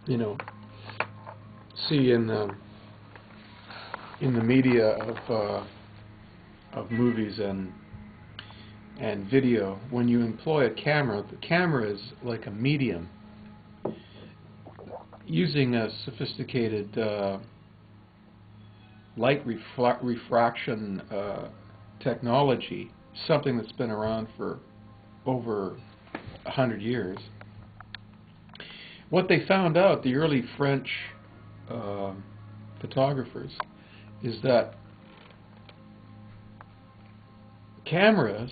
you know, see in the media of movies and video, when you employ a camera, the camera is like a medium. Using a sophisticated light refraction technology, something that's been around for over 100 years. What they found out, the early French photographers, is that cameras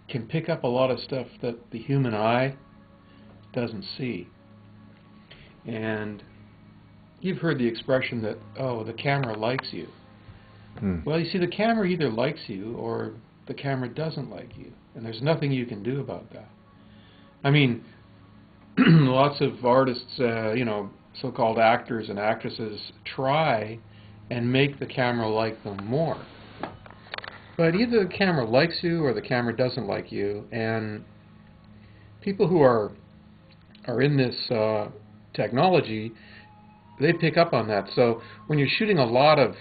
can pick up a lot of stuff that the human eye doesn't see. And you've heard the expression that, oh, the camera likes you. Well, you see, the camera either likes you or the camera doesn't like you, and there's nothing you can do about that. I mean, lots of artists, you know, so-called actors and actresses try and make the camera like them more. But either the camera likes you or the camera doesn't like you, and people who are in this technology, they pick up on that. So when you're shooting a lot of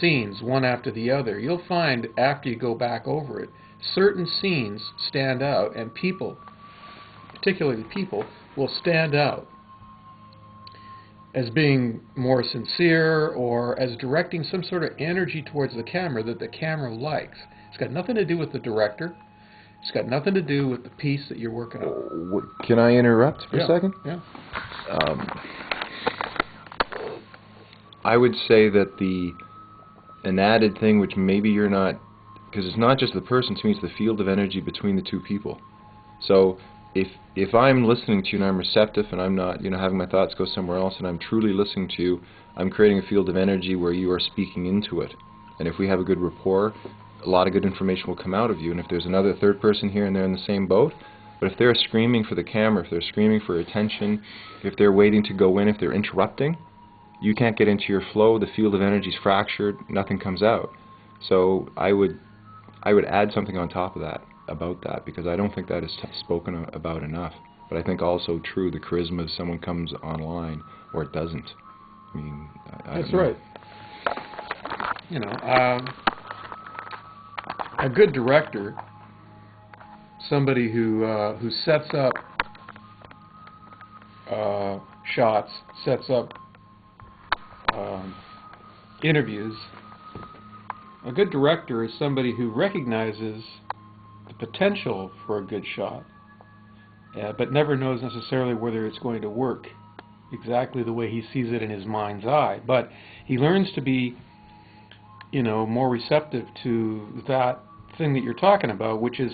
scenes one after the other, you'll find after you go back over it, certain scenes stand out, and people, particularly people, will stand out as being more sincere or as directing some sort of energy towards the camera that the camera likes. It's got nothing to do with the director. It's got nothing to do with the piece that you're working on. Can I interrupt for a second? Yeah. I would say that an added thing, which maybe you're not, because it's not just the person, to me it's the field of energy between the two people. So if I'm listening to you and I'm receptive and I'm not, you know, having my thoughts go somewhere else, and I'm truly listening to you, I'm creating a field of energy where you are speaking into it. And if we have a good rapport, a lot of good information will come out of you. And if there's another third person here and they're in the same boat, but if they're screaming for the camera, if they're screaming for attention, if they're waiting to go in, if they're interrupting, you can't get into your flow, the field of energy is fractured, nothing comes out. So I would add something on top of that, about that, because I don't think that is spoken about enough. But I think also true, the charisma if someone comes online or it doesn't. I mean, I That's don't know. right. You know, a good director, somebody who sets up shots, sets up interviews. A good director is somebody who recognizes the potential for a good shot, but never knows necessarily whether it's going to work exactly the way he sees it in his mind's eye. But he learns to be, you know, more receptive to that thing that you're talking about, which is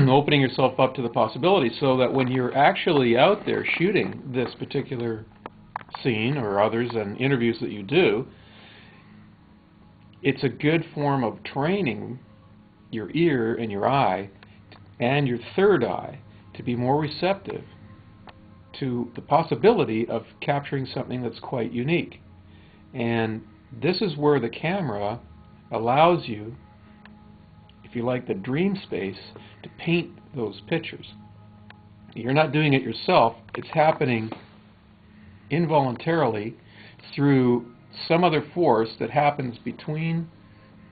opening yourself up to the possibility, so that when you're actually out there shooting this particular scene or others and interviews that you do, it's a good form of training your ear and your eye and your third eye to be more receptive to the possibility of capturing something that's quite unique. And this is where the camera allows you, if you like, the dream space to paint those pictures. You're not doing it yourself, it's happening involuntarily through some other force that happens between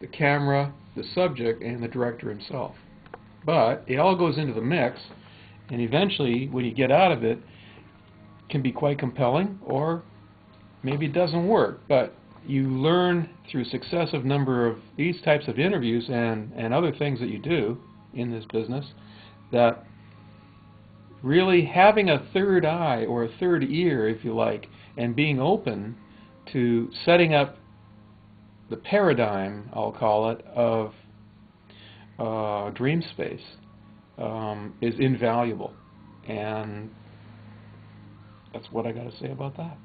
the camera, the subject, and the director himself. But it all goes into the mix, and eventually, when you get out of it, it can be quite compelling, or maybe it doesn't work. But you learn through successive number of these types of interviews and other things that you do in this business, that really having a third eye or a third ear, if you like, and being open to setting up the paradigm, I'll call it, of dream space is invaluable. And that's what I got to say about that.